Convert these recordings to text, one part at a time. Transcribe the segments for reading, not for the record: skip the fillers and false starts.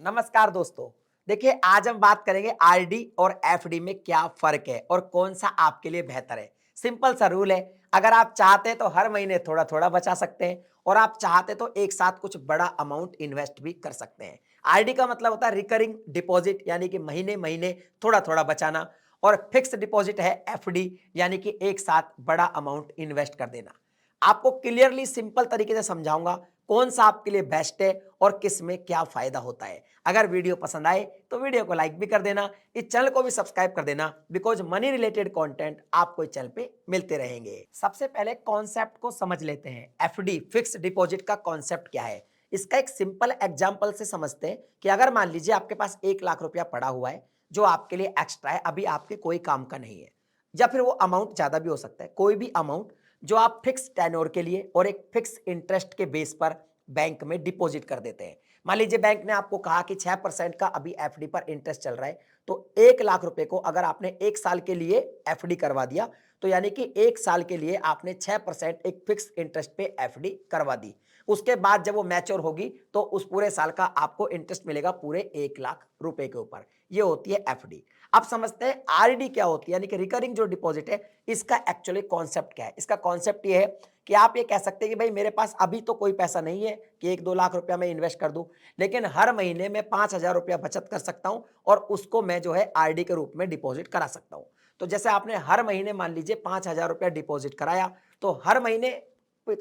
नमस्कार दोस्तों। देखिए, आज हम बात करेंगे आरडी और एफडी में क्या फर्क है और कौन सा आपके लिए बेहतर है। सिंपल सा रूल है, अगर आप चाहते हैं तो हर महीने थोड़ा थोड़ा बचा सकते हैं और आप चाहते तो एक साथ कुछ बड़ा अमाउंट इन्वेस्ट भी कर सकते हैं। आरडी का मतलब होता है रिकरिंग डिपॉजिट, यानी कि महीने महीने थोड़ा थोड़ा बचाना, और फिक्स डिपॉजिट है एफडी, यानी कि एक साथ बड़ा अमाउंट इन्वेस्ट कर देना। आपको क्लियरली सिंपल तरीके से समझाऊंगा कौन सा आपके लिए बेस्ट है और किस में क्या फायदा होता है। अगर वीडियो पसंद आए तो वीडियो को लाइक भी कर देना, इस चैनल को भी सब्सक्राइब कर देना, बिकॉज मनी रिलेटेड कंटेंट आपको इस चैनल पे मिलते रहेंगे। सबसे पहले कॉन्सेप्ट को समझ लेते हैं। एफडी फिक्स डिपॉजिट का कॉन्सेप्ट क्या है, इसका एक सिंपल एग्जांपल से समझते हैं कि अगर मान लीजिए आपके पास 1 लाख रुपया पड़ा हुआ है जो आपके लिए एक्स्ट्रा है, अभी आपके कोई काम का नहीं है, या फिर वो अमाउंट ज्यादा भी हो सकता है, कोई भी अमाउंट जो आप फिक्स टेन्योर के लिए और एक फिक्स इंटरेस्ट के बेस पर बैंक में डिपॉजिट कर देते हैं। मान लीजिए बैंक ने आपको कहा कि 6% का अभी एफडी पर इंटरेस्ट चल रहा है, तो 1 लाख रुपए को अगर आपने 1 साल के लिए एफडी करवा दिया, तो यानी कि 1 साल के लिए आपने 6% एक फिक्स इंटरेस्ट पे एफडी करवा दी। उसके बाद जब वो मैच्योर होगी तो उस पूरे साल का आपको इंटरेस्ट मिलेगा पूरे 1 लाख रुपए के ऊपर। ये होती है एफडी। अब समझते हैं आरडी क्या होती है, यानी कि रिकरिंग जो डिपॉजिट है, इसका एक्चुअली कॉन्सेप्ट क्या है। इसका कॉन्सेप्ट ये है कि आप ये कह सकते हैं कि भाई मेरे पास अभी तो कोई पैसा नहीं है कि 1-2 लाख रुपया मैं इन्वेस्ट कर दूं, लेकिन हर महीने में 5,000 रुपया बचत कर सकता हूं और उसको मैं जो है आरडी के रूप में डिपॉजिट करा सकता हूं। तो जैसे आपने हर महीने मान लीजिए 5,000 रुपया डिपॉजिट कराया, तो हर महीने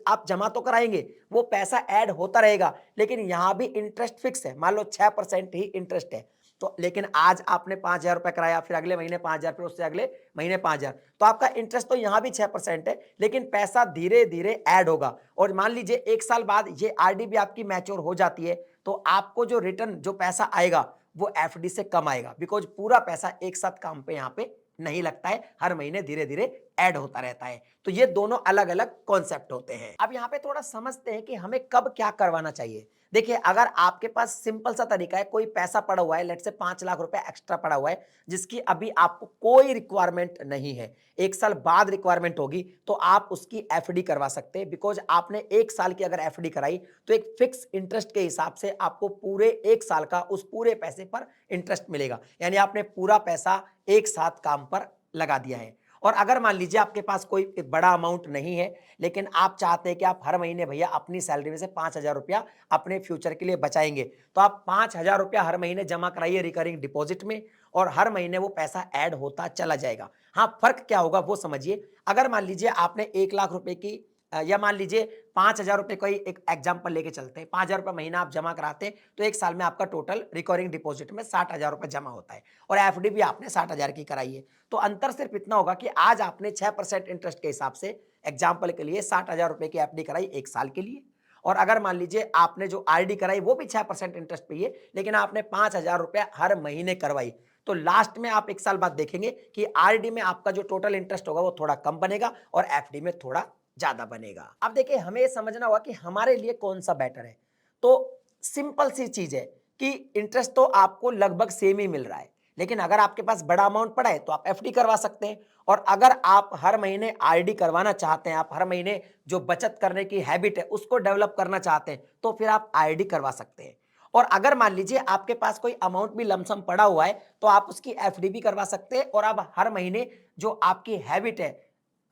आप जमा तो कराएंगे, वो पैसा ऐड होता रहेगा, लेकिन यहां भी इंटरेस्ट फिक्स है। मान लो 6% ही इंटरेस्ट है, तो लेकिन आज आपने 5,000 रुपया कराया, फिर अगले महीने 5,000, फिर उससे अगले महीने 5,000, तो आपका इंटरेस्ट तो यहां भी 6% है, लेकिन पैसा धीरे धीरे ऐड होगा। और मान लीजिए 1 साल बाद ये आरडी भी आपकी मैच्योर हो जाती है, तो आपको जो रिटर्न जो पैसा आएगा वो एफडी से कम आएगा, बिकॉज पूरा पैसा एक साथ काम पे यहाँ पे नहीं लगता है, हर महीने धीरे धीरे ऐड होता रहता है। तो ये दोनों अलग अलग कॉन्सेप्ट होते हैं। अब यहाँ पे थोड़ा समझते हैं कि हमें कब क्या करवाना चाहिए। देखिए, अगर आपके पास सिंपल सा तरीका है, कोई पैसा पड़ा हुआ है, लेट से 5 लाख रुपया एक्स्ट्रा पड़ा हुआ है, जिसकी अभी आपको कोई रिक्वायरमेंट नहीं है, 1 साल बाद रिक्वायरमेंट होगी, तो आप उसकी एफडी करवा सकते हैं। बिकॉज आपने 1 साल की अगर एफडी कराई तो एक फिक्स इंटरेस्ट के हिसाब से आपको पूरे 1 साल का उस पूरे पैसे पर इंटरेस्ट मिलेगा, यानी आपने पूरा पैसा एक साथ काम पर लगा दिया है। और अगर मान लीजिए आपके पास कोई बड़ा अमाउंट नहीं है, लेकिन आप चाहते हैं कि आप हर महीने भैया अपनी सैलरी में से 5,000 रुपया अपने फ्यूचर के लिए बचाएंगे, तो आप 5,000 रुपया हर महीने जमा कराइए रिकरिंग डिपॉजिट में, और हर महीने वो पैसा ऐड होता चला जाएगा। हाँ, फर्क क्या होगा वो समझिए। अगर मान लीजिए आपने 1 लाख रुपए की या मान लीजिए 5,000 रुपए का ही एक एग्जाम्पल लेके चलते हैं, 5,000 रुपये महीना आप जमा कराते हैं, तो एक साल में आपका टोटल रिकरिंग डिपॉजिट में 60,000 रुपये जमा होता है, और एफडी भी आपने 60,000 की कराई है। तो अंतर सिर्फ इतना होगा कि आज आपने 6% इंटरेस्ट के हिसाब से एग्जाम्पल के लिए 60,000 रुपये की एफडी कराई 1 साल के लिए, और अगर मान लीजिए आपने जो आरडी कराई वो भी 6% इंटरेस्ट पे ही है, लेकिन आपने 5,000 रुपया हर महीने करवाई, तो लास्ट में आप 1 साल बाद देखेंगे कि आरडी में आपका जो टोटल इंटरेस्ट होगा वो थोड़ा कम बनेगा और एफडी में थोड़ा ज्यादा बनेगा। अब देखिए, हमें समझना होगा कि हमारे लिए कौन सा बेटर है। तो सिंपल सी चीज है कि इंटरेस्ट तो आपको लगभग सेम ही मिल रहा है, लेकिन अगर आपके पास बड़ा अमाउंट पड़ा है तो आप एफडी करवा सकते हैं, और अगर आप हर महीने आरडी करवाना चाहते हैं, आप हर महीने जो बचत करने की हैबिट है उसको डेवलप करना चाहते हैं, तो फिर आप आरडी करवा सकते हैं। और अगर मान लीजिए आपके पास कोई अमाउंट भी लमसम पड़ा हुआ है, तो आप उसकी एफडी भी करवा सकते हैं, और आप हर महीने जो आपकी हैबिट है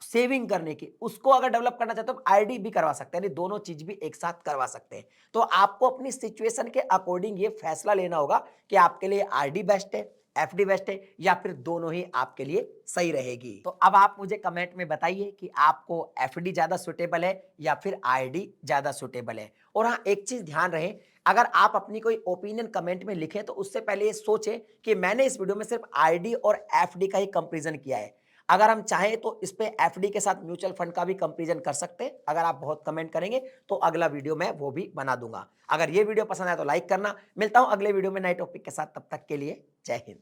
सेविंग करने की, उसको अगर डेवलप करना चाहते हो तो आरडी भी करवा सकते हैं, यानी दोनों चीज भी एक साथ करवा सकते हैं। तो आपको अपनी सिचुएशन के अकॉर्डिंग ये फैसला लेना होगा कि आपके लिए आरडी बेस्ट है, एफडी बेस्ट है, या फिर दोनों ही आपके लिए सही रहेगी। तो अब आप मुझे कमेंट में बताइए कि आपको एफडी ज्यादा सुटेबल है या फिर आरडी ज्यादा सुटेबल है। और हाँ, एक चीज ध्यान रहे, अगर आप अपनी कोई ओपिनियन कमेंट में लिखें तो उससे पहले ये सोचें कि मैंने इस वीडियो में सिर्फ आरडी और एफडी का ही कंपैरिजन किया है। अगर हम चाहें तो इस पे एफडी के साथ म्यूचुअल फंड का भी कंपैरिजन कर सकते हैं। अगर आप बहुत कमेंट करेंगे तो अगला वीडियो मैं वो भी बना दूंगा। अगर ये वीडियो पसंद आया तो लाइक करना। मिलता हूं अगले वीडियो में नए टॉपिक के साथ, तब तक के लिए जय हिंद।